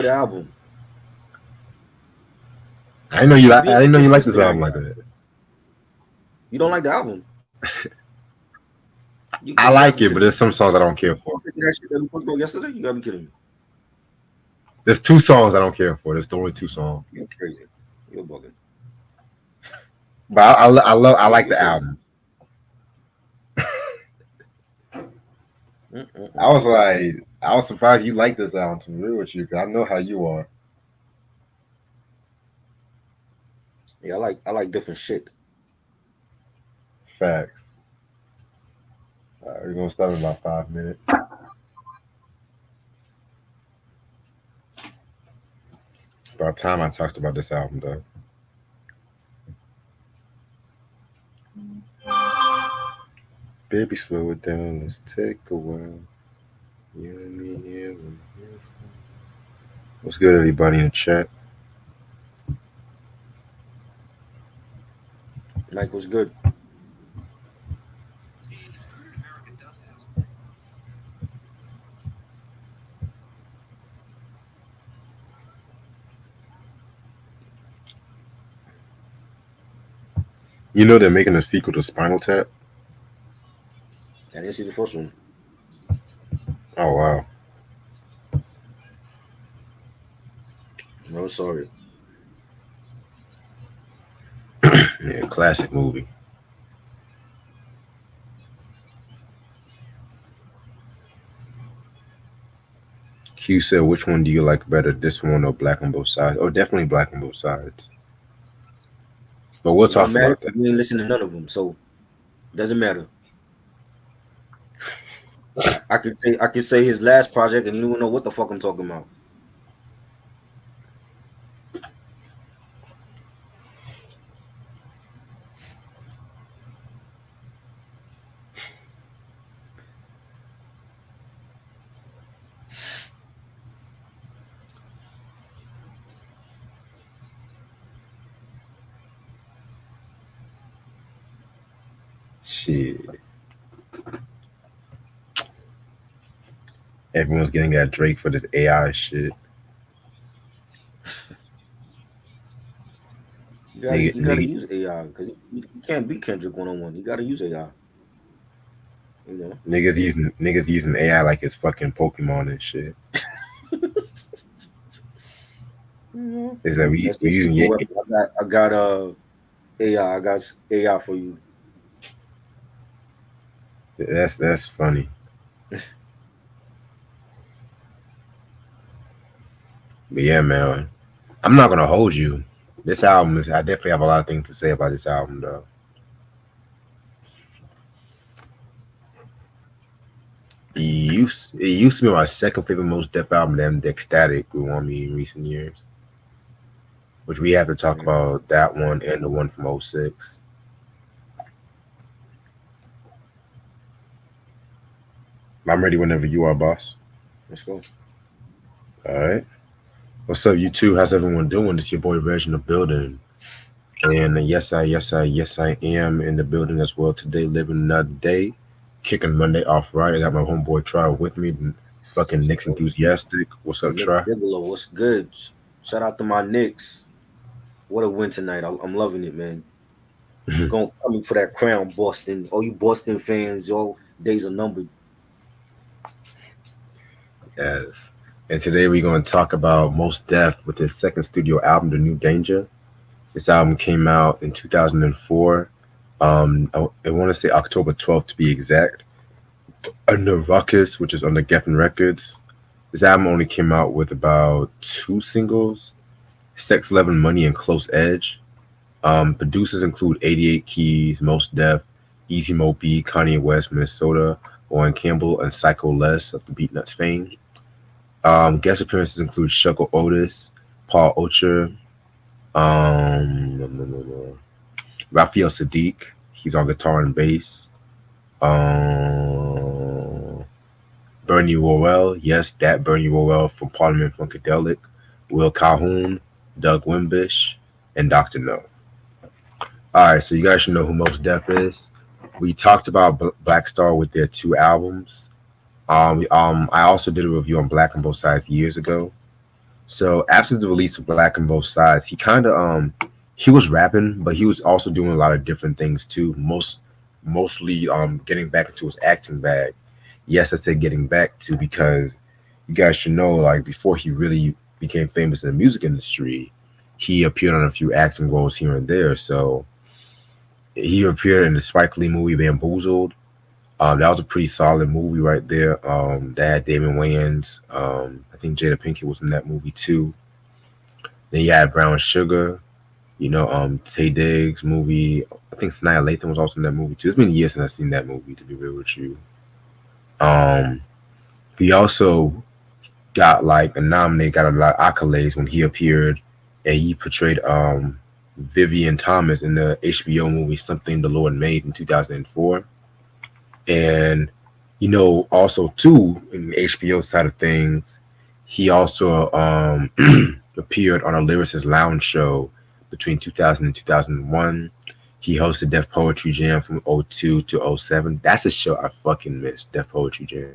the album. I didn't know you. You're I being didn't know you like this inconsistent album right like now. that. You don't like the album. I You gotta like be it, but kidding me. there's some songs I don't care for. That shit that we talked about yesterday. You gotta be kidding me. There's two songs I don't care for. There's the only two songs. You're crazy. You're bugging. But I love. I like You're the crazy. album. I was Mm-mm-mm. like, I was surprised you like this album. To be real with you, because I know how you are. Yeah, I like different shit. Facts. We're gonna start in about 5 minutes. It's about time I talked about this album, though. Baby, slow it down. Let's take a while. You and me here. What's good, everybody in the chat? Mike was good. You know they're making a sequel to Spinal Tap. I didn't see the first one. Oh wow. No, sorry. Yeah, classic movie. Q said, which one do you like better, this one or Black on Both Sides? Oh, definitely Black on Both Sides. But we'll It don't talk matter about because that. we ain't listening to none of them, so it doesn't matter. I could say his last project, and you don't know what the fuck I'm talking about. Shit. Everyone's getting at Drake for this AI shit. You gotta Nigga, you gotta nigga, use AI because you can't beat Kendrick 101. You gotta use AI. You know. niggas using AI like it's fucking Pokemon and shit. Mhm. Is that That's we their using secret weapon. I got AI. I got AI for you. that's funny. But yeah, man. I'm not gonna hold you. This album is I definitely have a lot of things to say about this album though. It used to be my second favorite most Def album, then Ecstatic grew on me in recent years. Which we have to talk Mhm. about that one and the one from '06. I'm ready whenever you are, boss. Let's go. All right. What's up, you two? How's everyone doing? It's your boy Reg in the building. And yes, I am in the building as well today, living another day, kicking Monday off right. I got my homeboy Try with me, fucking What's up, Nick's bro? enthusiastic. What's up, Nick Try? Bigelow. What's good? Shout out to my Knicks. What a win tonight. I'm loving it, man. Going coming for that crown, Boston. All you Boston fans, your days are numbered. Yes. And today we're going to talk about Most Def with his second studio album, The New Danger. This album came out in 2004. I want to say October 12th to be exact. Under Ruckus, which is under Geffen Records. This album only came out with about two singles, Sex, Love, and Money, and Close Edge. Producers include 88 Keys, Most Def, Easy Mo B, Kanye West, Minnesota, Owen Campbell, and Psycho Les of the Beatnuts fame. Guest appearances include Shuckle Otis, Paul Ocher, Raphael Sadiq. He's on guitar and bass. Um, Bernie Worrell. Yes, that Bernie Worrell from Parliament Funkadelic. Will Calhoun, Doug Wimbish, and Dr. No. All right, so you guys should know who Most Def is. We talked about Black Star with their two albums. I also did a review on Black on Both Sides years ago. So after the release of Black on Both Sides, he kind of he was rapping, but he was also doing a lot of different things too. Mostly getting back into his acting bag. Yes, I said getting back to because you guys should know, like before he really became famous in the music industry, he appeared on a few acting roles here and there. So he appeared in the Spike Lee movie Bamboozled. That was a pretty solid movie right there. That had Damon Wayans. I think Jada Pinkett was in that movie too. Then you had Brown Sugar. Tay Diggs movie. I think Sanaa Lathan was also in that movie too. It's been years since I've seen that movie, to be real with you. Um, he also got like a nominate, got a lot of accolades when he appeared, and he portrayed Vivian Thomas in the HBO movie Something the Lord Made in 2004. And also too in the HBO side of things, he also appeared on a Lyricist Lounge show between 2000 and 2001. He hosted Def Poetry Jam from '02 to '07. That's a show I fucking missed, Def Poetry Jam.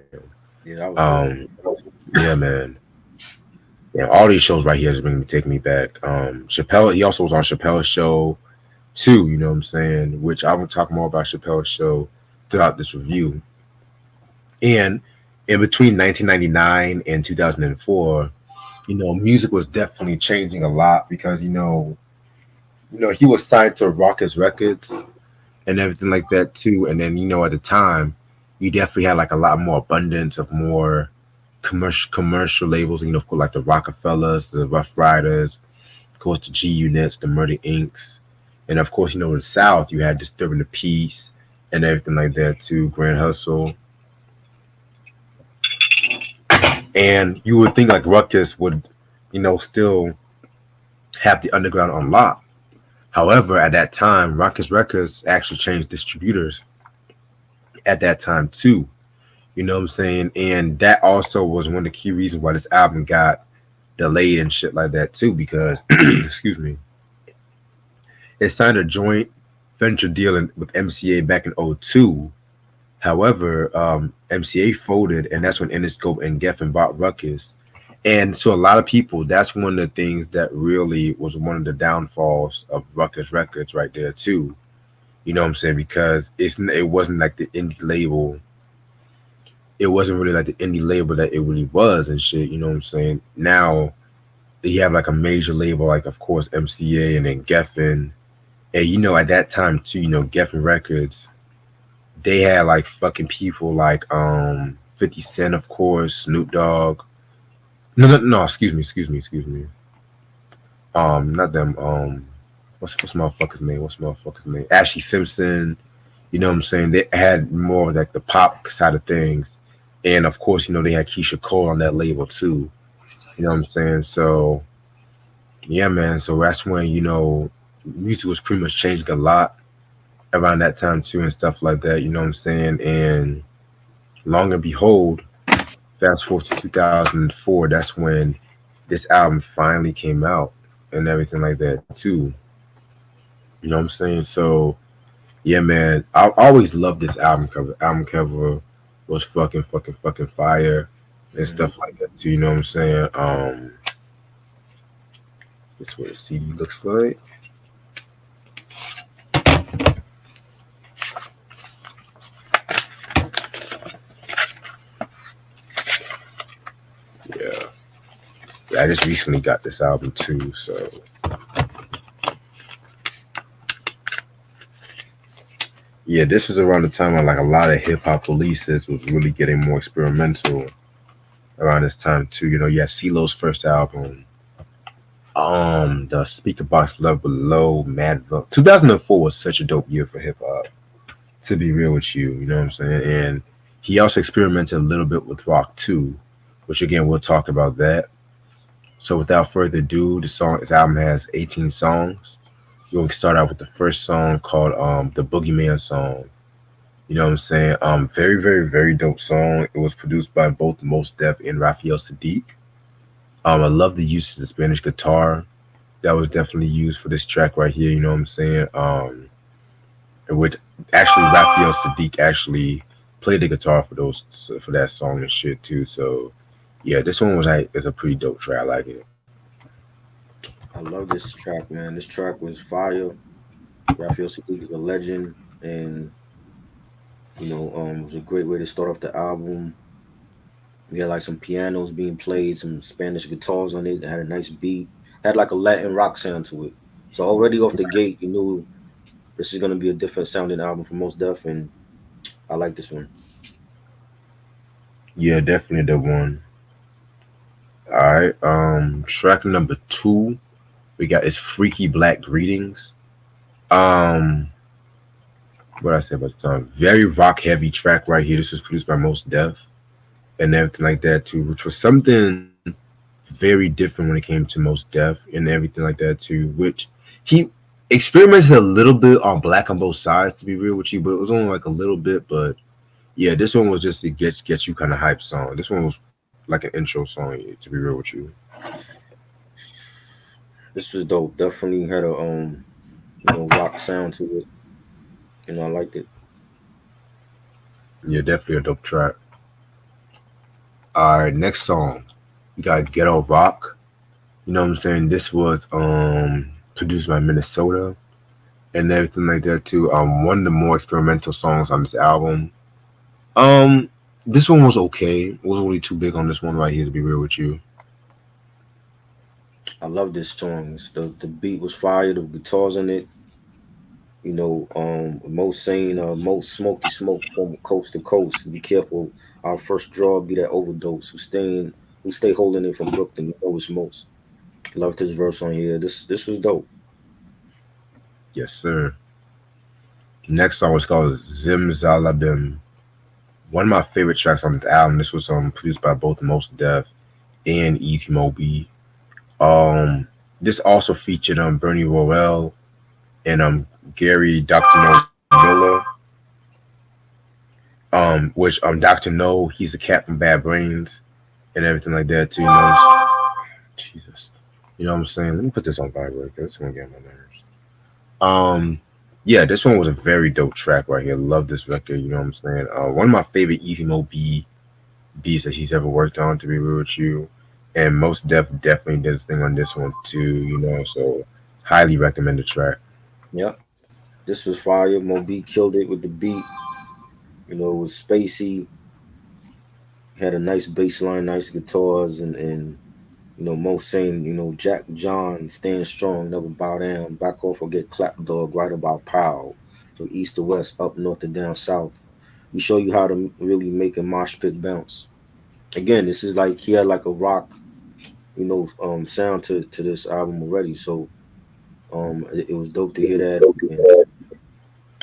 Yeah, that was Um, good. yeah, man. Yeah, all these shows right here is bringing me taking me back. Chappelle, he also was on Chappelle's show too. You know what I'm saying? Which I will talk more about Chappelle's show throughout this review. And in between 1999 and 2004, music was definitely changing a lot because he was signed to Rawkus Records and everything like that too. And then at the time, you definitely had like a lot more abundance of more commercial labels. Of course, like the Rockefellers, the Rough Riders, of course, the G Units, the Murder Incs, and of course, in the South, you had Disturbing the Peace and everything like that too. Grand Hustle. And you would think like Ruckus would, still have the underground on lock. However, at that time, Rawkus Records actually changed distributors at that time too. You know what I'm saying? And that also was one of the key reasons why this album got delayed and shit like that too, because excuse me, it signed a joint venture deal with MCA back in '02. However, MCA folded, and that's when Interscope and Geffen bought Ruckus. And so a lot of people, that's one of the things that really was one of the downfalls of Rawkus Records right there too. You know what I'm saying? Because it wasn't like the indie label. It wasn't really like the indie label that it really was and shit. You know what I'm saying? Now you have like a major label, like of course MCA and then Geffen. And at that time too, Geffen Records, they had like fucking people like 50 Cent, of course, Snoop Dogg. No, excuse me. Not them. What's motherfucker's name? Ashley Simpson. You know what I'm saying? They had more of like the pop side of things, and of course, they had Keisha Cole on that label too. You know what I'm saying? So yeah, man. So that's when music was pretty much changing a lot around that time too, and stuff like that. You know what I'm saying? And long and behold, fast forward to 2004, that's when this album finally came out and everything like that too. You know what I'm saying? So yeah, man, I always loved this album cover. Album cover was fucking fire and Mhm. stuff like that too. You know what I'm saying? That's what the CD looks like. Yeah, I just recently got this album too, so yeah, this was around the time when like a lot of hip hop releases was really getting more experimental around this time too. You had CeeLo's first album, the Speaker Box Love Below, Madville. 2004 was such a dope year for hip hop, to be real with you. You know what I'm saying? And he also experimented a little bit with rock too, which again we'll talk about that. So without further ado, this album has 18 songs. We're gonna start out with the first song called the Boogeyman song. You know what I'm saying? Very, very, very dope song. It was produced by both Mos Def and Raphael Sadiq. I love the use of the Spanish guitar that was definitely used for this track right here. You know what I'm saying? Which actually Raphael Sadiq actually played the guitar for that song and shit too. So yeah, this one is a pretty dope track. I like it. I love this track, man. This track was fire. Raphael Sadiq is a legend, and it was a great way to start off the album. We had like some pianos being played, some Spanish guitars on it. It had a nice beat. Had like a Latin rock sound to it. So already off the gate, you knew this is gonna be a different sounding album for Most Def, and I like this one. Yeah, definitely the one. All right. Track number two, we got is Freaky Black Greetings. Um, what I say about the time? Very rock heavy track right here. This was produced by Most Def and everything like that too, which was something very different when it came to Most Def and everything like that too. Which he experimented a little bit on Black on Both Sides, to be real with you, but it was only like a little bit. But yeah, this one was just to get you kind of hype song. This one was like an intro song, to be real with you. This was dope. Definitely had a rock sound to it. I liked it. Yeah, definitely a dope track. All right, next song, we got Ghetto Rock. You know what I'm saying? This was produced by Minnesota and everything like that too. One of the more experimental songs on this album. Um, this one was okay. It wasn't really too big on this one right here, to be real with you. I love this song. The beat was fire. The guitars in it. Most saying most smoky smoke from coast to coast. Be careful. Our first draw be that overdose. Who stay holding it from Brooklyn. You know it's most. Love this verse on here. This was dope. Yes, sir. Next song was called Zimzalabim. One of my favorite tracks on the album. This was produced by both Most Def and Easy Moby. This also featured Bernie Worrell and Gary Dr. No Miller. Which Dr. No, he's the cat from Bad Brains and everything like that too. Jesus. You know what I'm saying? Let me put this on vibrate because it's gonna get on my nerves. Yeah, this one was a very dope track right here. Love this record, you know what I'm saying? One of my favorite Easy Mo beats that he's ever worked on, to be real with you. And Most Def definitely did his thing on this one too, so highly recommend the track. Yeah, this was fire. Moby killed it with the beat. It was spacey. Had a nice bass line, nice guitars, and most saying, Jack John, stand strong, never bow down, back off or get clapped, dog, right about pow. So east to west, up north to down south. We show you how to really make a mosh pit bounce. Again, this is like he had like a rock, sound to this album already. So it was dope to hear that. And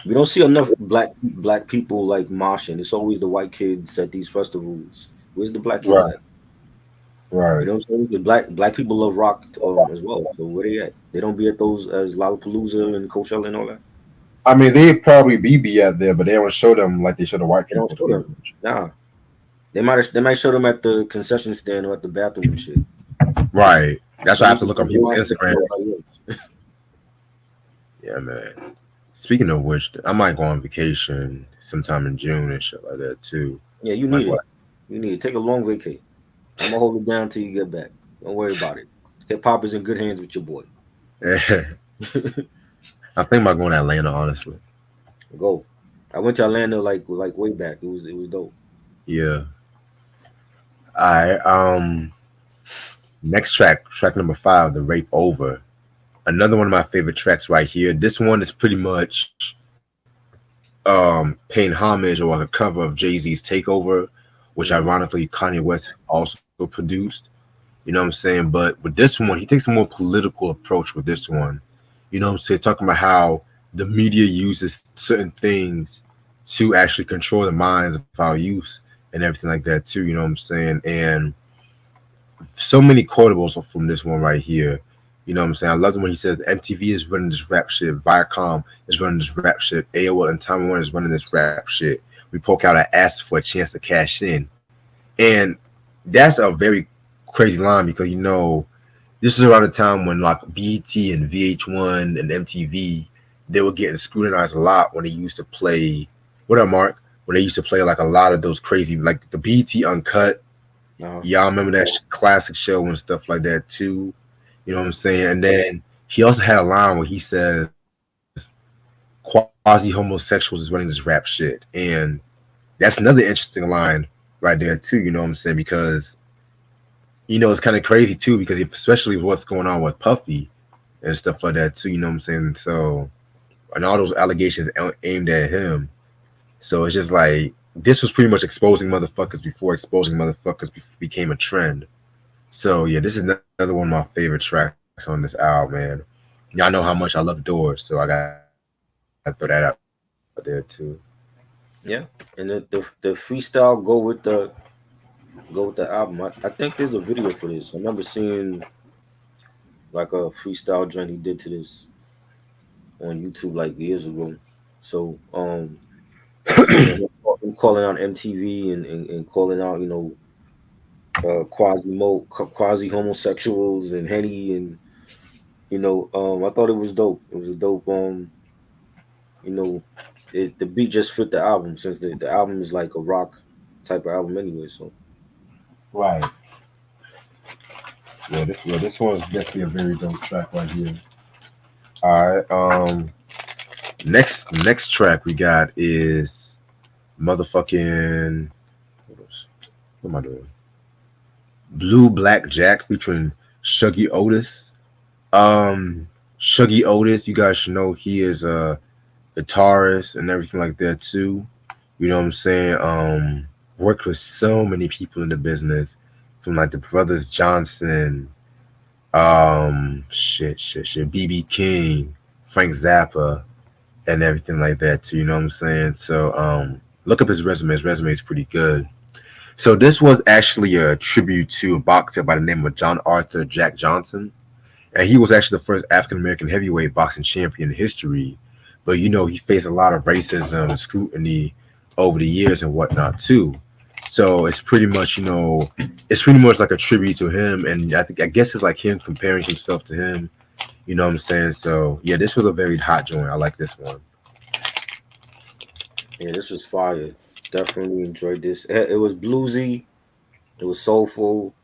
we don't see enough black people like moshing. It's always the white kids at these festivals. Where's the black kids Right, at? You right. know what I'm saying? The black people love rock as well. So where they at? They don't be at those as Lollapalooza and Coachella and all that. I mean, they probably be out there, but they don't show them like they show the white They don't people. show them. Nah, they might show them at the concession stand or at the bathroom and shit. Right. That's why I have to look on people's Usually, Instagram. Yeah, man. Speaking of which, I might go on vacation sometime in June and shit like that too. yeah, you Like need it. what? You need it. Take a long vacay. I'm gonna hold it down till you get back. Don't worry about it. Hip hop is in good hands with your boy. I think about going to Atlanta, honestly. Go. I went to Atlanta like way back. It was dope. Yeah. All right. Next track number 5, The Rape Over. Another one of my favorite tracks right here. This one is pretty much paying homage or like a cover of Jay-Z's Takeover, which ironically Kanye West also produced. You know what I'm saying? But with this one, he takes a more political approach with this one. You know what I'm saying? Talking about how the media uses certain things to actually control the minds of our youth and everything like that too. You know what I'm saying? And so many quotables are from this one right here. You know what I'm saying? I love it when he says MTV is running this rap shit, Viacom is running this rap shit, AOL and Time Warner is running this rap shit. We poke out our ass for a chance to cash in. And that's a very crazy line because this is around the time when like BET and VH1 and MTV, they were getting scrutinized a lot when they used to play. What up, Mark? When they used to play like a lot of those crazy, like the BET Uncut. Uh-huh. Y'all remember that classic show and stuff like that too. You know what I'm saying? And then he also had a line where he says, "Quasi homosexuals is running this rap shit," and that's another interesting line right there too. You know what I'm saying? Because it's kind of crazy too, because especially with what's going on with Puffy and stuff like that too. You know what I'm saying? So, and all those allegations aimed at him. So it's just like this was pretty much exposing motherfuckers before exposing motherfuckers became a trend. So yeah, this is another one of my favorite tracks on this album, man. Y'all know how much I love Doors, so I gotta throw that out there too. Yeah, and the freestyle go with the album. I think there's a video for this. I remember seeing like a freestyle joint he did to this on YouTube like years ago. So him calling out MTV and calling out quasi homosexuals and Henny and I thought it was dope. It was a dope you know the beat just fit the album since the album is like a rock type of album anyway. So Right. Yeah, this one is definitely a very dope track right here. All right. Next track we got is motherfucking what am I doing? Blue Black Jack featuring Shuggy Otis. Shuggy Otis, you guys should know he is a guitarist and everything like that too. You know what I'm saying? Worked with so many people in the business, from like the brothers Johnson, BB King, Frank Zappa, and everything like that too. You know what I'm saying? So look up his resume. His resume is pretty good. So this was actually a tribute to a boxer by the name of John Arthur Jack Johnson, and he was actually the first African American heavyweight boxing champion in history. But he faced a lot of racism and scrutiny over the years and whatnot too. So it's pretty much like a tribute to him, and I guess it's like him comparing himself to him. You know what I'm saying? So yeah, this was a very hot joint. I like this one. yeah, this was fire. Definitely enjoyed this. It was bluesy. It was soulful.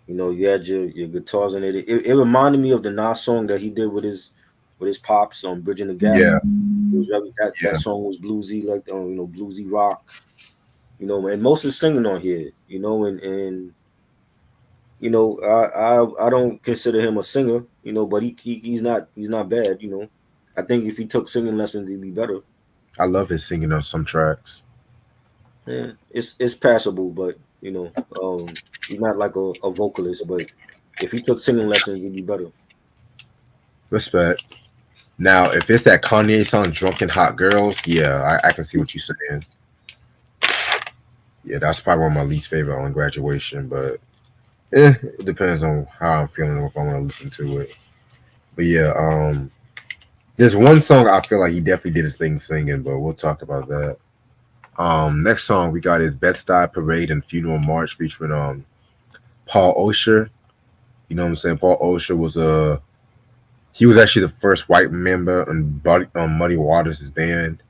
You had your guitars in it. It reminded me of the Nas song that he did with his pops on Bridging the Gap. Yeah, It was that yeah, song was bluesy, like bluesy rock. And most is singing on here. And I don't consider him a singer. But he's not bad. I think if he took singing lessons, he'd be better. I love his singing on some tracks. Yeah, it's passable, but he's not like a vocalist. But if he took singing lessons, he'd be better. Respect. Now, if it's that Kanye song "Drunken Hot Girls," yeah, I can see what you're saying. Yeah, that's probably one of my least favorite on Graduation, but it depends on how I'm feeling or if I want to listen to it. But yeah, there's one song I feel like he definitely did his thing singing, but we'll talk about that. Next song we got is Bed-Stuy Parade and Funeral March featuring Paul Osher. You know what I'm saying? Paul Osher he was actually the first white member on Muddy Waters' band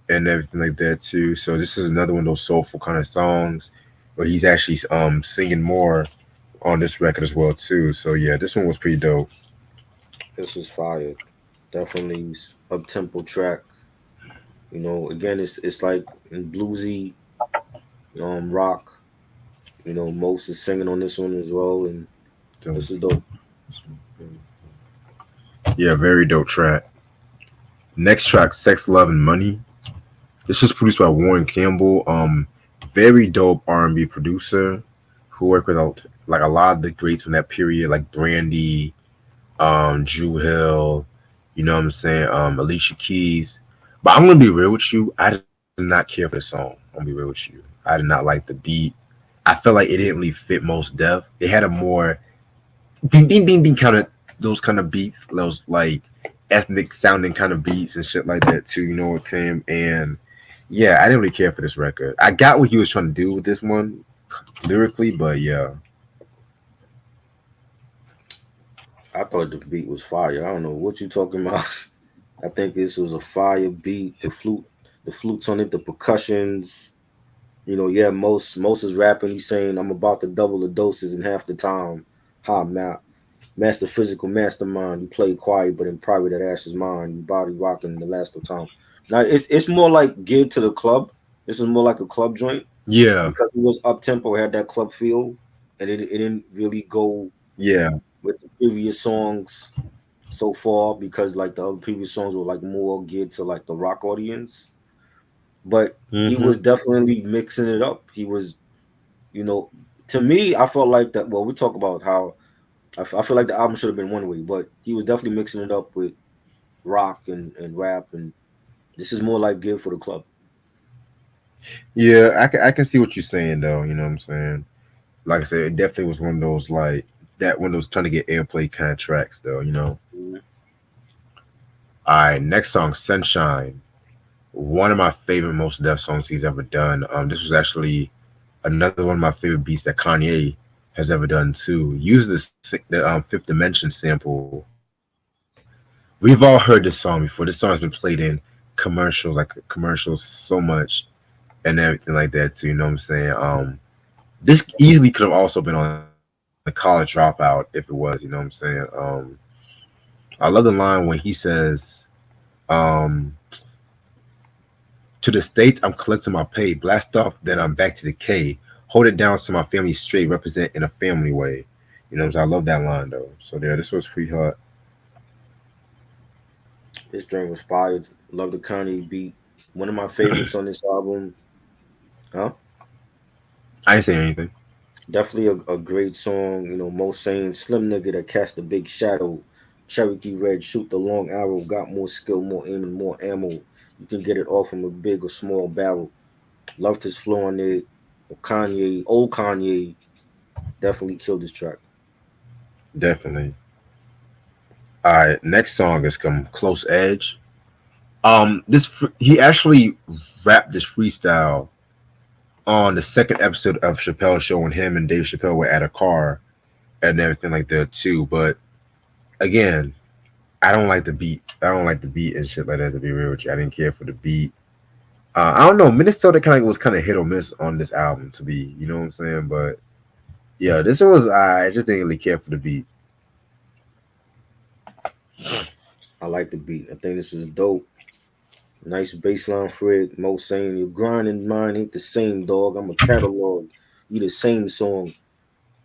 and everything like that too. So this is another one of those soulful kind of songs where he's actually singing more on this record as well too. So yeah, this one was pretty dope. This was fire. Definitely up tempo track. Again, it's like in bluesy, rock. Most is singing on this one as well, and So, this is dope. yeah, very dope track. Next track, Sex, Love, and Money. This was produced by Warren Campbell. Very dope R&B producer who worked with like a lot of the greats from that period, like Brandy, Drew Hill. You know what I'm saying? Alicia Keys. But I'm gonna be real with you. I did not care for the song. I'm gonna be real with you. I did not like the beat. I felt like it didn't really fit Most Def. It had a more ding ding ding ding kind of those kind of beats, those like ethnic sounding kind of beats and shit like that too. You know what I'm saying? And yeah, I didn't really care for this record. I got what he was trying to do with this one lyrically, but yeah, I thought the beat was fire. I don't know what you talking about. I think this was a fire beat. The flutes on it, the percussions. Yeah, most is rapping. He's saying, "I'm about to double the doses in half the time." Ha, map. Master physical mastermind. You play quiet, but in private that ass is mine. You body rocking the last of time. Now it's more like geared to the club. This is more like a club joint Yeah, because it was up tempo, had that club feel, and it didn't really go yeah. with the previous songs so far because like the other previous songs were like more geared to like the rock audience. But he Hmm. was definitely mixing it up. He was, you know, to me, I felt like that. Well, we talk about how I feel like the album should have been one way, but he was definitely mixing it up with rock and rap, and this is more like geared for the club. Yeah, I can see what you're saying though. You know what I'm saying? Like I said, it definitely was one of those like that one of those trying to get airplay kind of tracks though. You know. Mhm. All right, next song, Sunshine. One of my favorite most Def songs he's ever done. This was actually another one of my favorite beats that Kanye has ever done too. Use the Fifth Dimension sample. We've all heard this song before. This song has been played in commercials so much and everything like that too. You know what I'm saying? This easily could have also been on the College Dropout if it was. You know what I'm saying? I love the line when he says, um, "To the states, I'm collecting my pay. Blast off, then I'm back to the K. Hold it down so my family straight. Represent in a family way." You know what I'm saying? I love that line though. So yeah, this was pretty hot. This joint was fire. Love the Kanye beat. One of my favorites on this album. Huh? I ain't saying anything. Definitely a great song. You know, most saying slim nigga that cast the big shadow. Cherokee Red, shoot the long arrow. Got more skill, more aim, and more ammo. You can get it off from a big or small barrel. Loved his flow on it. Kanye, old Kanye, definitely killed this track. Definitely. All right, next song is come Close Edge. He actually rapped this freestyle on the second episode of Chappelle's show when him and Dave Chappelle were at a car and everything like that too. But again, I don't like the beat. I don't like the beat and shit like that. To be real with you, I didn't care for the beat. I don't know. Minnesota kind of was kind of hit or miss on this album. To be, you know what I'm saying? But yeah, this one was. I just didn't really care for the beat. I like the beat. I think this was dope. Nice bass line for it. Mo saying your grind and mine ain't the same, dog. I'm a catalog. You the same song.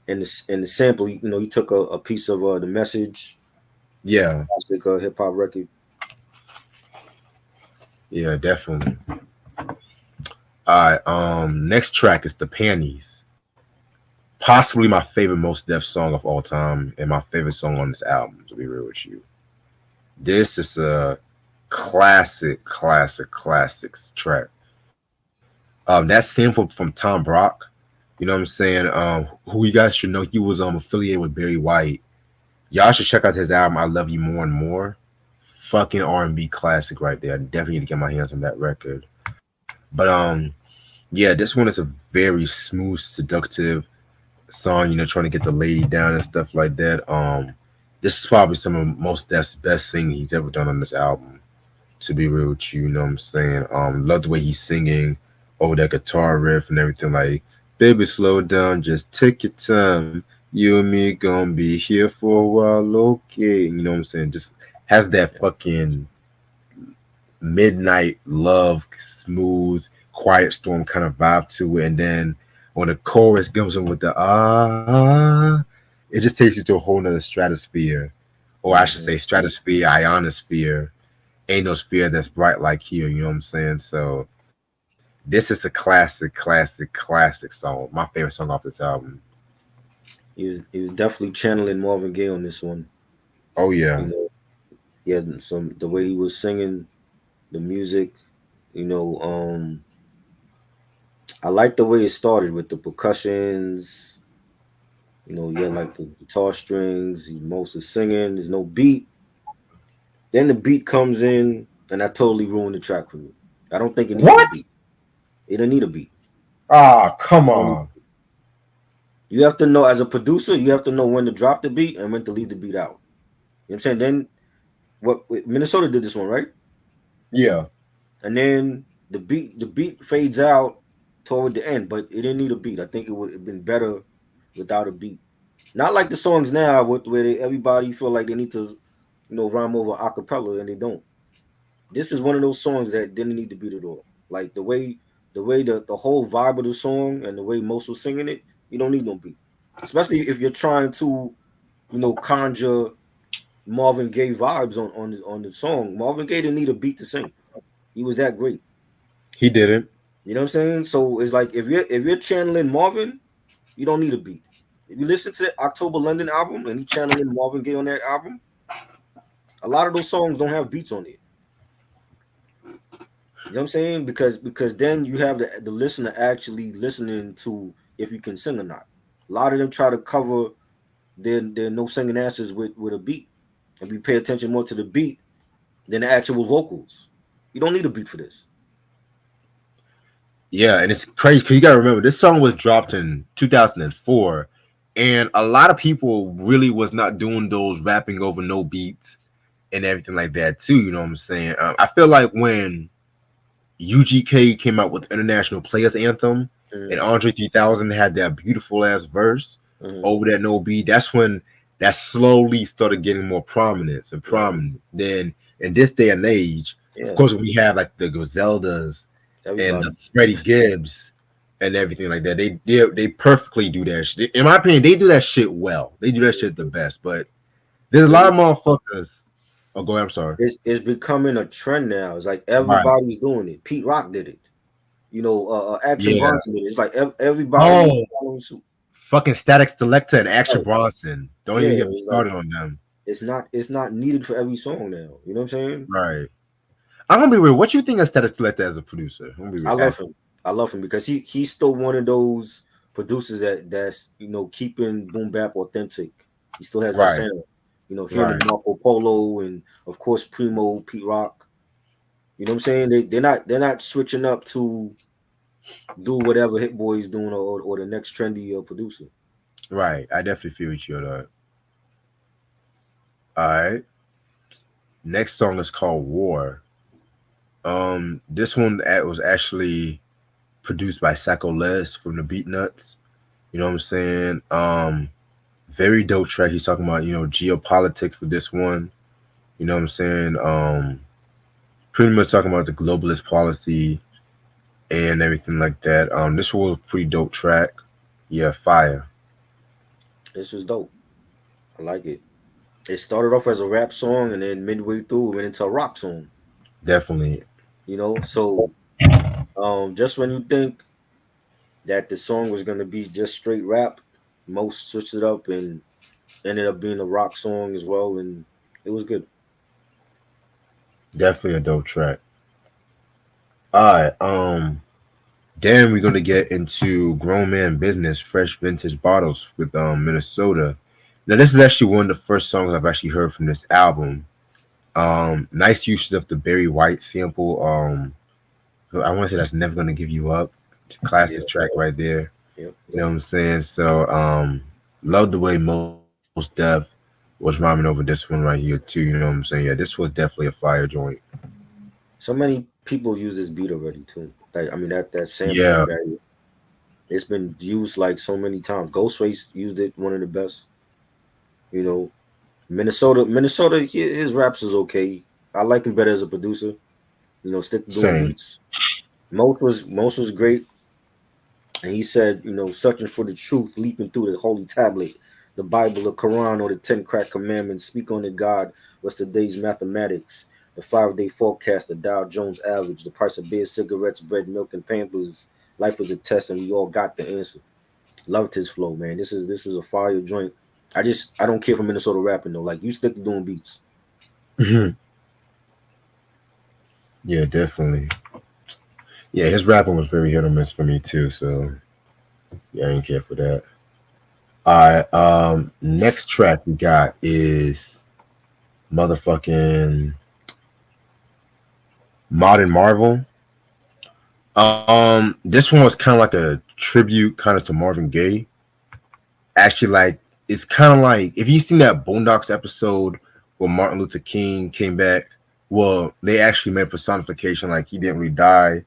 And the sample, you know, you took a piece of the message, Yeah, classic hip hop record. yeah, definitely. All right. Next track is the Panties. Possibly my favorite most Def song of all time, and my favorite song on this album. To be real with you, this is a classic track. That sample from Tom Brock. You know what I'm saying? Who you guys should know, he was affiliated with Barry White. Y'all should check out his album, I Love You More and More. Fucking R&B classic right there. I definitely need to get my hands on that record. But yeah, this one is a very smooth, seductive song, trying to get the lady down and stuff like that. This is probably some of most that's best singing he's ever done on this album. To be real with you, you know what I'm saying? Love the way he's singing over that guitar riff and everything. Like, baby, slow down, just take your time. You and me gonna be here for a while, okay? You know what I'm saying? Just has that fucking midnight love, smooth, quiet storm kind of vibe to it. And then when the chorus goes in with the it just takes you to a whole nother stratosphere, or I should Hmm. say stratosphere, ionosphere. Ain't no sphere that's bright like here. You know what I'm saying? So this is a classic song. My favorite song off this album. He was definitely channeling Marvin Gaye on this one. Oh yeah, You know, he had some the way he was singing, the music. You know, I like the way it started with the percussions. You know, you had like the guitar strings. Most is singing. There's no beat. Then the beat comes in, and that totally ruined the track for me. I don't think it needed a what? beat. It didn't need a beat. Ah, come You know, on. you have to know as a producer, you have to know when to drop the beat and when to leave the beat out. You know what I'm saying? Then what Minnesota did this one, right? Yeah, And then the beat fades out toward the end, but it didn't need a beat. I think it would have been better without a beat. Not like the songs now where everybody feel like they need to, rhyme over acapella and they don't. This is one of those songs that didn't need the beat at all. Like the whole vibe of the song and the way most was singing it, you don't need no beat. Especially if you're trying to, conjure Marvin Gaye vibes on the song. Marvin Gaye didn't need a beat to sing. He was that great. He didn't. You know what I'm saying? So it's like if you're channeling Marvin, you don't need a beat. If you listen to the October London album and he channeling Marvin Gaye on that album, a lot of those songs don't have beats on it. You know what I'm saying? Because then you have the listener actually listening to if you can sing or not. A lot of them try to cover their no singing answers with a beat, and we pay attention more to the beat than the actual vocals. You don't need a beat for this. Yeah, and it's crazy because you gotta remember this song was dropped in 2004, and a lot of people really was not doing those rapping over no beats and everything like that too. You know what I'm saying? I feel like when UGK came out with International Players Anthem, and Andre 3000 had that beautiful ass verse over that no beat. That's when that slowly started getting more prominence and prominent. Then in this day and age, of course, we have like the Griseldas and the Freddie Gibbs and everything like that. They perfectly do that shit. In my opinion, they do that shit well. They do that shit the best. But there's a lot of motherfuckers. Oh, go ahead. I'm sorry. It's becoming a trend now. It's like everybody's doing it. Pete Rock did it. Action Bronson did it. It's like everybody following suit. Fucking Static Selector and Action Bronson. Don't even get me started on them. It's not needed for every song now. You know what I'm saying? Right. I'm gonna be real. What you think of Static Selector as a producer? I love him. I love him because he's still one of those producers that's keeping boom bap authentic. He still has that sound. Hearing Marco Polo and of course Primo, Pete Rock. You know what I'm saying? They're not switching up to do whatever Hit Boy is doing or the next trendy producer. Right. I definitely feel with you on that. All right. Next song is called War. This one was actually produced by Sacco Les from the Beat Nuts. You know what I'm saying? Very dope track. He's talking about, geopolitics with this one. You know what I'm saying? Pretty much talking about the globalist policy and everything like that. This was a pretty dope track. Yeah, fire. This was dope. I like it. It started off as a rap song and then midway through it went into a rock song. Definitely. So just when you think that the song was gonna be just straight rap, most switched it up and ended up being a rock song as well, and it was good. Definitely a dope track. All right. Then we're gonna get into Grown Man Business, Fresh Vintage Bottles with Minnesota. Now this is actually one of the first songs I've actually heard from this album. Nice usage of the Barry White sample. I want to say That's Never Gonna Give You Up. It's a classic track right there. Yep. You know what I'm saying? So love the way Most Def was rhyming over this one right here too. You know what I'm saying? Yeah, this was definitely a fire joint. So many people use this beat already too. That sample. Yeah. It's been used like so many times. Ghostface used it, one of the best. Minnesota, his raps is okay. I like him better as a producer. Stick to doing beats. Most was great. And he said, searching for the truth, leaping through the holy tablet, the Bible, the Quran, or the 10 crack commandments. Speak on to God. What's today's mathematics? The 5-day forecast, the Dow Jones average, the price of beer, cigarettes, bread, milk, and Pampers. Life was a test, and we all got the answer. Loved his flow, man. This is a fire joint. I don't care for Minnesota rapping though. Like, you stick to doing beats. Mm-hmm. Yeah, definitely. Yeah, his rapping was very hit or miss for me too. So yeah, I didn't care for that. All right. Next track we got is motherfucking Modern Marvel. This one was kind of like a tribute kind of to Marvin Gaye. Actually, like, it's kind of like, if you've seen that Boondocks episode where Martin Luther King came back, well, they actually made personification like he didn't really die.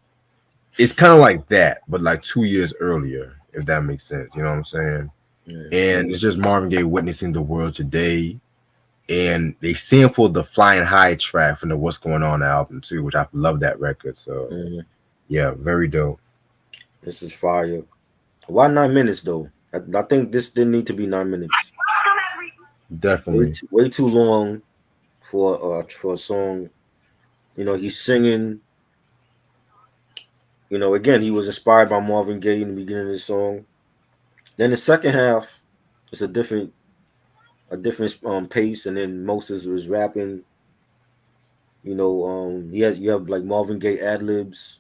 It's kind of like that, but like 2 years earlier, if that makes sense. You know what I'm saying? Yeah. and it's just Marvin Gaye witnessing the world today. And they sampled the Flying High track from the What's Going On album too, which I love that record. So Mhm. yeah, very dope. This is fire. Why 9 minutes though? I think this didn't need to be 9 minutes. Definitely, Way too long for a song. He's singing. Again, he was inspired by Marvin Gaye in the beginning of the song. Then the second half is a different pace, and then Moses was rapping. You have like Marvin Gaye ad libs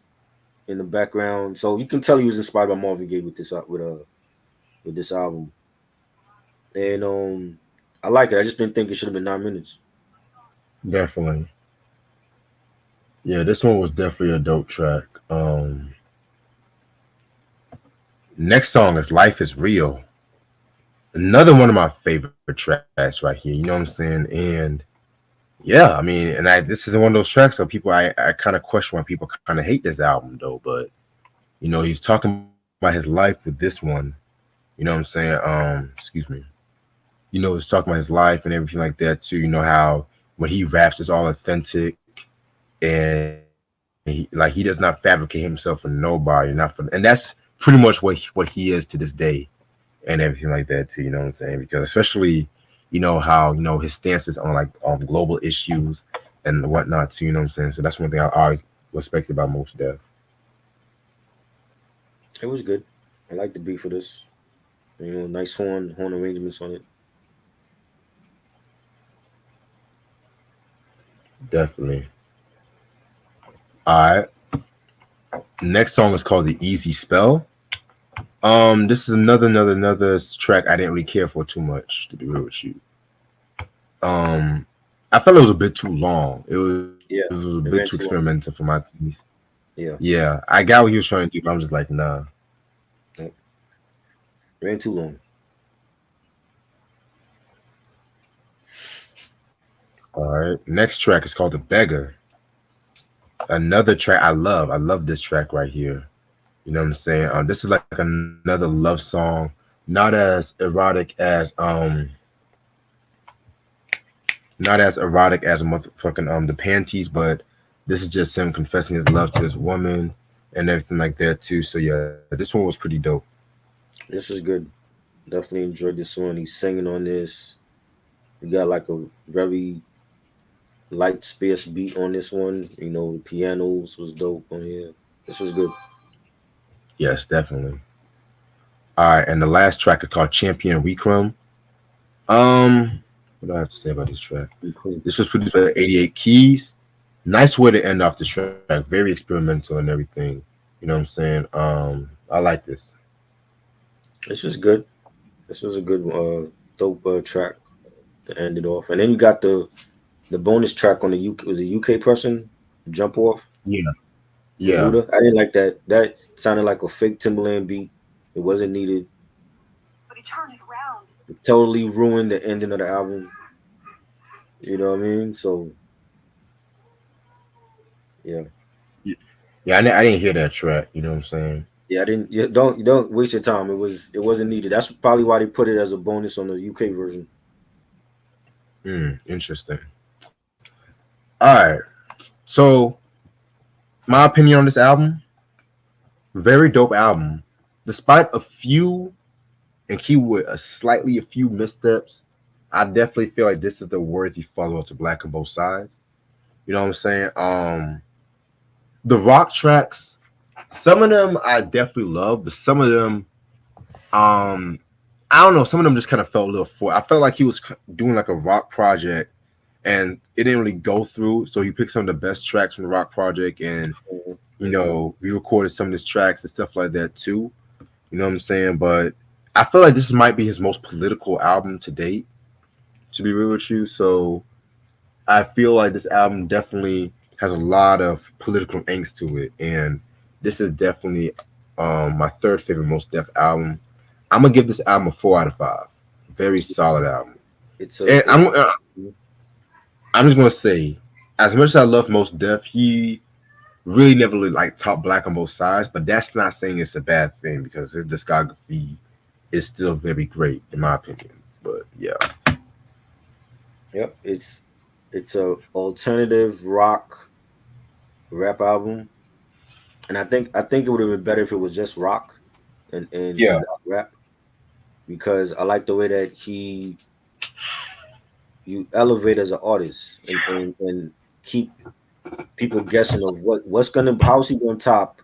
in the background, so you can tell he was inspired by Marvin Gaye with this album. And I like it. I just didn't think it should have been 9 minutes. definitely. Yeah, this one was definitely a dope track. Next song is Life is Real. Another one of my favorite tracks right here. You know what I'm saying? And yeah, I mean, and this is one of those tracks of people I kind of question why people kind of hate this album though. But he's talking about his life with this one. You know what I'm saying? Excuse me. He's talking about his life and everything like that too. How when he raps, it's all authentic, and he does not fabricate himself for nobody, not for, and that's pretty much what he is to this day, and everything like that too. You know what I'm saying? Because especially, how his stances on like global issues and whatnot too. You know what I'm saying? So that's one thing I always respected about Most Def. It was good. I like the beat for this. Nice horn arrangements on it. Definitely. All right. Next song is called "The Easy Spell." This is another track I didn't really care for too much, to be real with you. Um, I felt it was a bit too long. It was a Yeah, bit too it ran too long. experimental for my taste. Yeah, Yeah, I got what he was trying to do, but I'm just like, nah. it ran too long. All right. Next track is called "The Beggar." Another track I love. I love this track right here. You know what I'm saying? This is like another love song, not as erotic as motherfucking the panties, but this is just him confessing his love to this woman and everything like that too. So yeah, this one was pretty dope. This is good. Definitely enjoyed this one. He's singing on this. We got like a very light space beat on this one. The pianos was dope on here. This was good. Yes, definitely. All right, and the last track is called Champion Recrum. What do I have to say about this track? Cool. This was produced by 88 Keys. Nice way to end off the track. Very experimental and everything. You know what I'm saying? I like this. This was good. This was a good dope track to end it off. And then you got the bonus track on the UK, was a UK person, Jump Off Yeah, with yeah, Luda. I didn't like that. That sounded like a fake Timberland beat. It wasn't needed. It totally ruined the ending of the album. You know what I mean? So yeah. yeah. I didn't hear that track. You know what I'm saying? Yeah, I didn't. You don't waste your time. It wasn't needed. That's probably why they put it as a bonus on the UK version. Interesting. All right. So my opinion on this album, very dope album. Despite a few and keyword a few missteps, I definitely feel like this is the worthy follow up to Black on Both Sides. You know what I'm saying? The rock tracks, some of them I definitely love, but some of them, um, I don't know. Some of them just kind of felt a little for. I felt like he was doing like a rock project, and it didn't really go through. So he picked some of the best tracks from the rock project, and Mhm. re-recorded some of his tracks and stuff like that too. You know what I'm saying? But I feel like this might be his most political album to date, to be real with you. So I feel like this album definitely has a lot of political angst to it, and this is definitely my third favorite Most Def album. I'm gonna give this album a 4 out of 5. Very solid album. It's And a. I'm just gonna say, as much as I love Most Def, he really never really like top Black on Both Sides. But that's not saying it's a bad thing because his discography is still very great in my opinion. But yeah, Yep, it's a alternative rock rap album, and I think it would have been better if it was just rock and yeah, not rap, because I like the way that he you elevate as an artist and keep people guessing of what's gonna how's he gonna top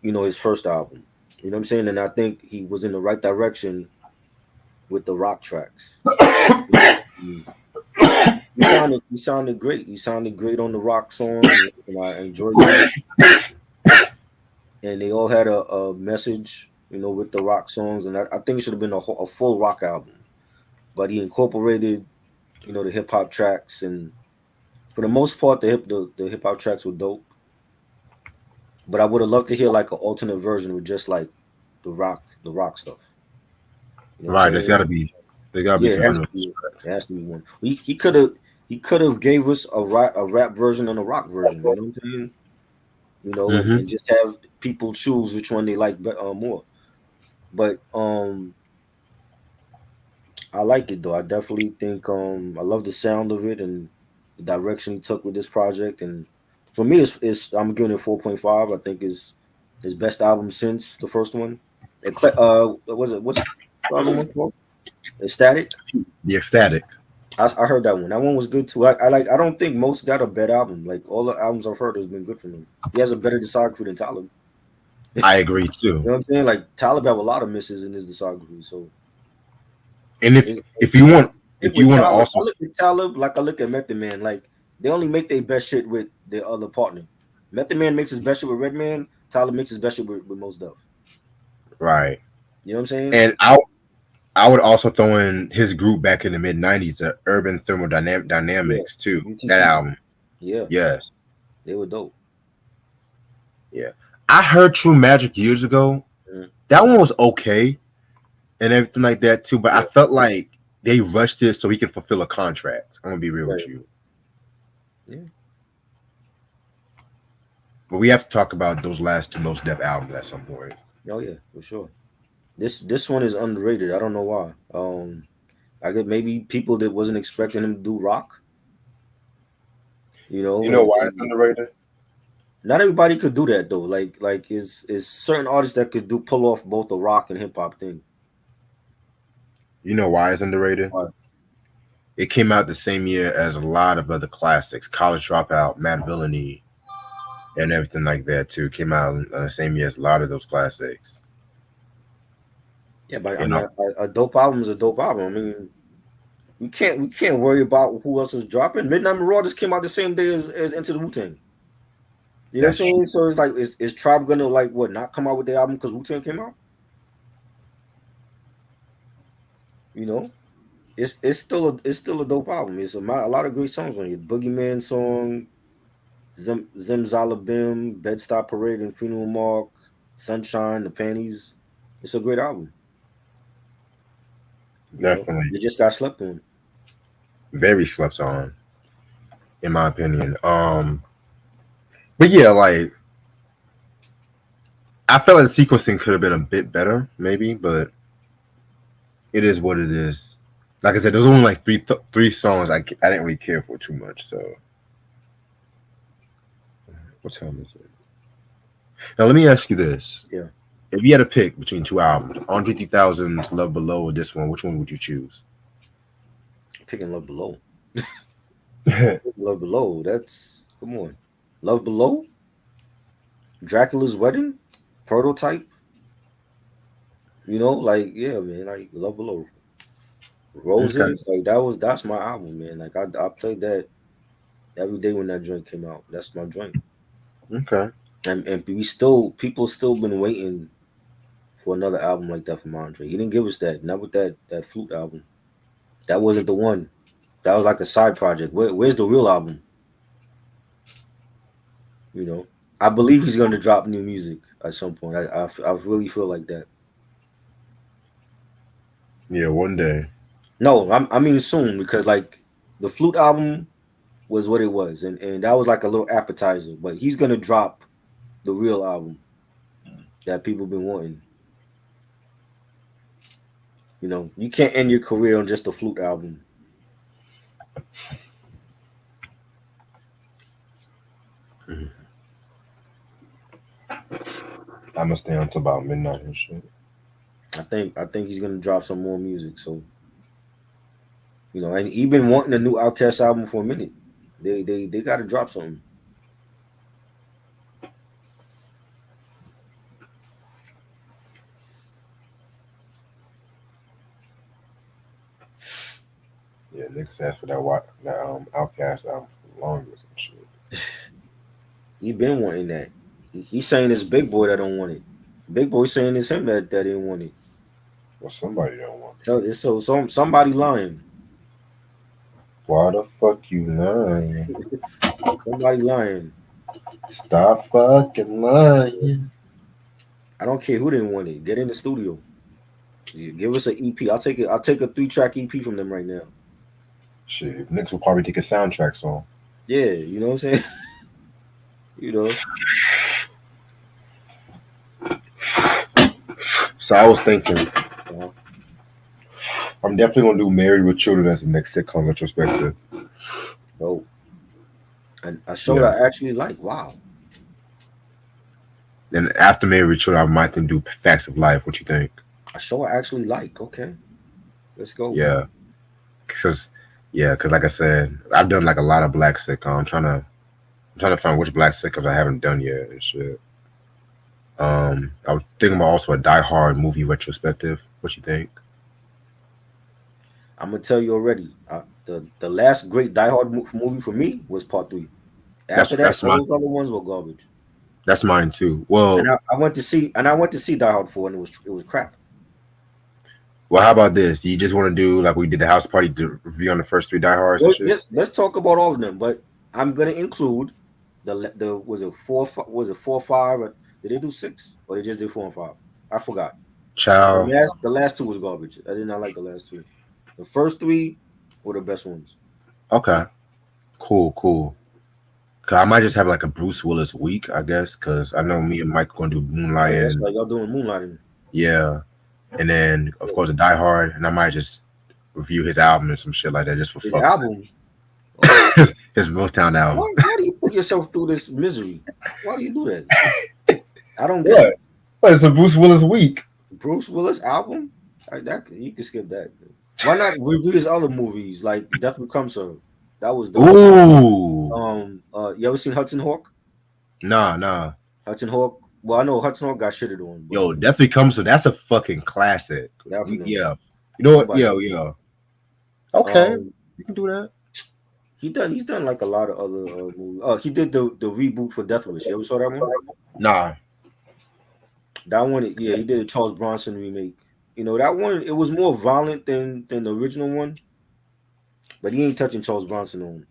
his first album. You know what I'm saying? And I think he was in the right direction with the rock tracks. You sounded great. You sounded great on the rock songs, and I enjoyed them. And they all had a message, with the rock songs. And I think it should have been a full rock album. But he incorporated, the hip hop tracks, and for the most part, the hip hop tracks were dope. But I would have loved to hear like an alternate version with just like the rock stuff. You know what I'm right. saying? There gotta be Yeah, some it has to unreleased be. It tracks. has to be one. He could have gave us a rap version and a rock version. You know what I'm saying? And Hmm. just have people choose which one they like more. But I like it though. I definitely think I love the sound of it and the direction he took with this project. And for me, it's I'm giving it 4.5. I think is his best album since the first one. What was it? What's the other one called? Ecstatic. The ecstatic. I heard that one. That one was good too. I don't think most got a bad album. Like all the albums I've heard has been good from him. He has a better discography than Talib. You I agree know too. what I'm saying? Like Talib have a lot of misses in his discography. So And it's, if you want I think if you with want to Talib, I also, look at Talib like I look at Method Man. Like they only make their best shit with their other partner. Method Man makes his best shit with Redman. Talib makes his best shit with Most Def. right, You know what I'm saying? and I would also throw in his group back in the mid '90s, the Urban Yeah. Thermodynamics too. That UTT. album, Yeah, yes, they were dope. yeah. I heard True Magic years ago. Mhm. That one was okay and everything like that too, but I Yeah, felt like they rushed it so he could fulfill a contract. I'm gonna be real with right. you, Yeah. but we have to talk about those last two Most Def albums at some point. Oh yeah, for sure. This one is underrated. I don't know why. I get maybe people that wasn't expecting him to do rock, You know and, why it's and underrated? not everybody could do that though. Like is certain artists that could do pull off both the rock and hip hop thing. You know why it's underrated? But It came out the same year as a lot of other classics, College Dropout, Mad Villainy, and everything like that too. Came out in the same year as a lot of those classics. yeah, but I You mean, know, a dope album is a dope album. I mean, we can't worry about who else is dropping. Midnight Marauders came out the same day as Into the Wu Tang. You know what I'm that's saying? So it's like, is Tribe gonna like what not come out with the album because Wu Tang came out? You know, it's still a dope album. A lot of great songs on it. Boogeyman song, Zalabim, Bed Stop Parade and Funeral Mark, Sunshine, The Panties. It's a great album. definitely They just got slept on. very slept on, in my opinion. But yeah, like I felt like the sequencing could have been a bit better, maybe, but it is what it is. Like I said, there was only like three songs I didn't really care for too much. So what time is it? Now let me ask you this: Yeah, if you had to pick between two albums, Andre 3000's Love Below or this one, which one would you choose? picking Love Below. Love Below. That's come on. Love Below. Dracula's Wedding. Prototype. Like yeah, man. Like Love Below. Okay. Roses. Like that's my album, man. Like I played that every day when that joint came out. That's my joint. Okay. And people still been waiting for another album like that from Andre. He didn't give us that. Not with that flute album. That wasn't the one. That was like a side project. Where's the real album? You know, I believe he's going to drop new music at some point. I really feel like that. Yeah, one day. No, I mean soon because like the flute album was what it was, and that was like a little appetizer. But he's going to drop the real album that people been wanting. You know, you can't end your career on just a flute album. I'm gonna stay until about midnight and shit. I think he's gonna drop some more music. So you know, and he been wanting a new Outkast album for a minute. They got to drop something. Yeah, niggas asked for that Outcast album for the longest and shit. He been wanting that. He's saying it's Big Boy that don't want it. Big Boy saying it's him that didn't want it. Well, somebody don't want So it's so somebody lying. it. Why the fuck you lying? Somebody lying. Stop fucking lying. I don't care who didn't want it. Get in the studio. Yeah, give us an EP. I'll take it. I'll take a 3-track EP from them right now. Shit, niggas will probably take a soundtrack song. Yeah, you know what I'm saying. You know, So I was thinking, uh, I'm definitely gonna do Married with Children as the next sitcom retrospective. oh, and a show Yeah. that I actually like. Wow, Then after Married with Children, I might then do Facts of Life. What you think? a show I actually like. Okay, let's go. Yeah, because like I said, I've done like a lot of black sitcoms. I'm trying to find which black sitcoms I haven't done yet and shit. I was thinking about also a Die Hard movie retrospective. What you think? I'm gonna tell you already. The last great Die Hard movie for me was Part 3. That's After that, that's all my those other ones were garbage. that's mine too. And Well, I went to see Die Hard 4, and it was crap. how about this? You just want to do like we did the house party review on the first three Die Hards and Well, shit? let's talk about all of them, but I'm gonna include the was it 4 5? Did they do 6 or they just did 4 and 5? I forgot. The Ciao. last two was garbage. I did not like the last two. The first 3 were the best ones. Okay. Cool. 'Cause I might just have like a Bruce Willis week, I guess, because I know me and Mike are gonna do Oh yeah, Moonlight that's and right. Y'all doing Moonlighting. yeah, and then of course a Die Hard, and I might just review his album and some shit like that just for His fuck's sake. album. Oh, His Motown album. why do you put yourself through this misery? Why do you do that? I don't get it. What? It's a Bruce Willis week. Bruce Willis album? That you can skip that. Why not review his other movies like Death Becomes Her? That was dope. Ooh. You ever seen Hudson Hawk? Nah. Hudson Hawk. Well, I know Hudson Hawk got shitted on. But Yo, definitely comes to that's a fucking classic. definitely. Yeah. You know what? Nobody- Yeah. Okay. Um, You can do that. he's done like a lot of other movies. He did the reboot for Death Wish. You ever saw that one? Nah. That one, yeah, he did a Charles Bronson remake. You know that one. It was more violent than the original one, but he ain't touching Charles Bronson on.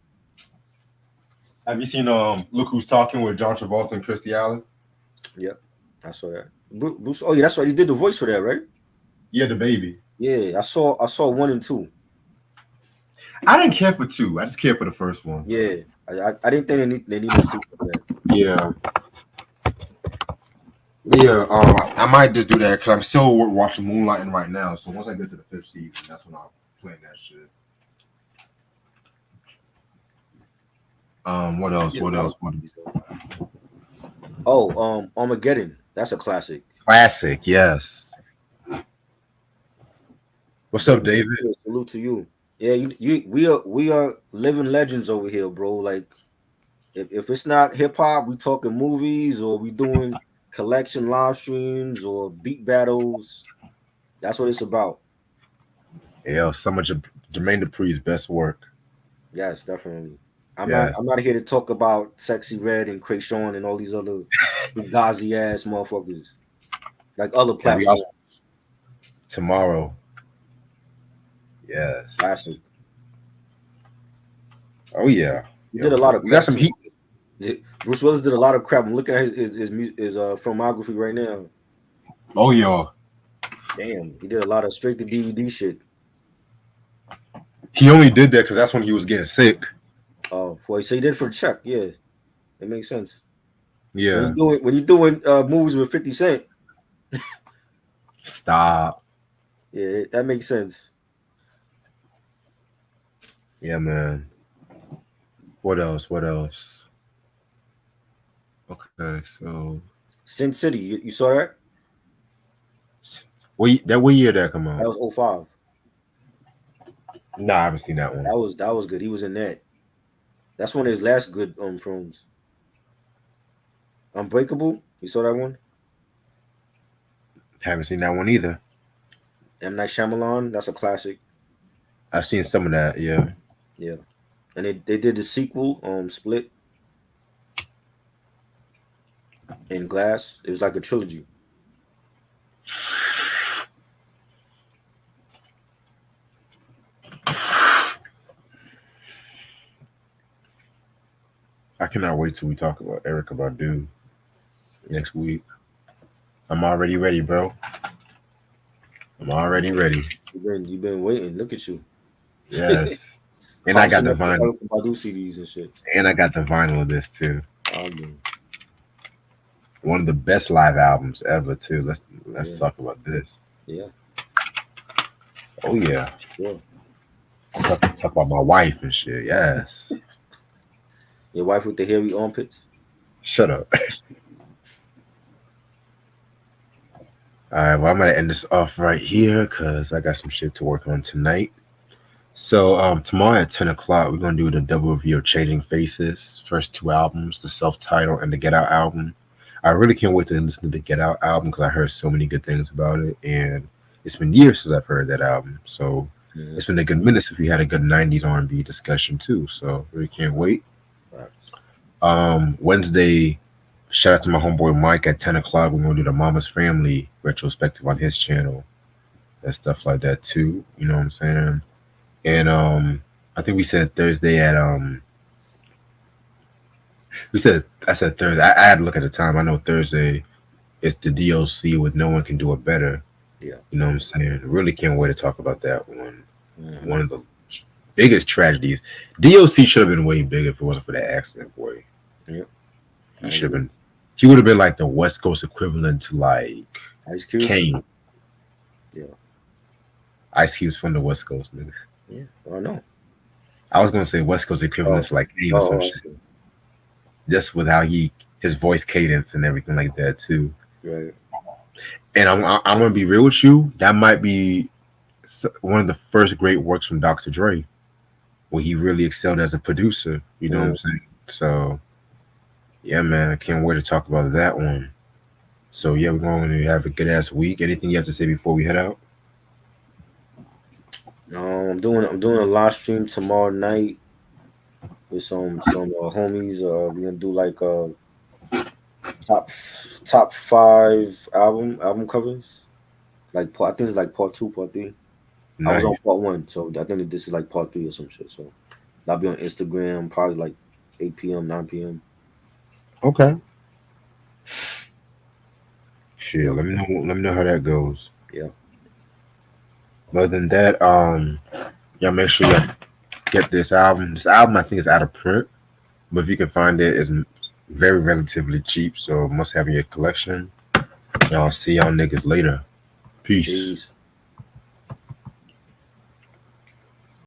Have you seen Look Who's Talking with John Travolta and Christy Allen? Yep, I saw that. Bruce. Oh yeah, that's right. He did the voice for that, right? Yeah, the baby. Yeah, I saw 1 and 2. I didn't care for 2. I just cared for the first one. Yeah, I didn't think they needed to see that. Yeah. I might just do that because I'm still watching Moonlighting right now. So once I get to the 5th season, that's when I'll play that shit. What else? Oh, Armageddon. That's a classic. Classic, yes. What's up, David? Salute to you. Yeah, we are living legends over here, bro. Like, if it's not hip hop, we talking movies or we doing collection live streams or beat battles. That's what it's about. Yeah, some of Jermaine Dupri's best work. Yes, definitely. Yes. I'm not here to talk about Sexy Red and Krayshawn and all these other Gazi ass motherfuckers. Like other platforms. Tomorrow. Yes. Classic. Oh yeah. He did a lot of We got some heat. Bruce Willis did a lot of crap. I'm looking at his filmography right now. Oh yeah. Damn, he did a lot of straight to DVD shit. He only did that because that's when he was getting sick. Oh, boy, so he did for check. Yeah, it makes sense. Yeah. When you're doing movies with 50 Cent. Stop. Yeah, that makes sense. Yeah, man. What else? What else? Okay, so Sin City, you saw that? what year that come That out? was '05. Nah, I haven't seen that one. That was good. He was in that. That's one of his last good films. Unbreakable. You saw that one? Haven't seen that one either. M Night Shyamalan. That's a classic. I've seen some of that. Yeah. Yeah. And they did the sequel, Split in Glass. It was like a trilogy. I cannot wait till we talk about Erica Badu next week. I'm already ready, bro. I'm already ready. You've been waiting. Look at you. Yes. And I got Polishing the up the vinyl. Erica Badu CDs and shit. And I got the vinyl of this too. Oh man. One of the best live albums ever too. Let's Yeah. talk about this. Yeah. Oh yeah. Sure. Talk about my wife and shit. Yes. Your wife with the hairy armpits. Shut up. All right, well, I'm gonna end this off right here because I got some shit to work on tonight. So tomorrow at 10 o'clock, we're gonna do the double review of Changing Faces, first two albums, the self-titled and the Get Out album. I really can't wait to listen to the Get Out album because I heard so many good things about it, and it's been years since I've heard that album. So Mhm. it's been a good minute since we had a good '90s R&B discussion too. So really can't wait. Facts. Wednesday, shout out to my homeboy Mike at 10 o'clock. We're gonna do the Mama's Family retrospective on his channel and stuff like that too. You know what I'm saying? And I think we said Thursday at we said I said Thursday. I had to look at the time. I know Thursday is the DLC with No One Can Do It Better. Yeah. You know what I'm saying? Really can't wait to talk about that one. Mhm. One of the biggest tragedies. DLC should have been way bigger if it wasn't for that accident, boy. Yeah. He I should have agree. been. He would have been like the West Coast equivalent to like Ice Cube. Kane. Yeah. Ice Cube's from the West Coast, nigga. Yeah. I know. I was gonna say West Coast equivalent Oh. to like Kane or some Oh. I shit. see. Just with how his voice cadence and everything like that too. Right. And I'm gonna be real with you. That might be one of the first great works from Dr. Dre, where he really excelled as a producer. You know what I'm Mhm. saying? So yeah, man, I can't wait to talk about that one. So yeah, we're going to have a good ass week. Anything you have to say before we head out? I'm doing a live stream tomorrow night with some homies. We're gonna do like top top five album covers. Like I think it's like part two, part three. I was on Nice. part one, so I think that this is like part three or some shit. So that'll be on Instagram probably like 8 p.m., 9 p.m. Okay. Shit. Let me know. Let me know how that goes. Yeah. Other than that, y'all make sure you get this album. This album, I think, is out of print, but if you can find it, it's very relatively cheap. So must have in your collection. Y'all see y'all niggas later. Peace. Peace.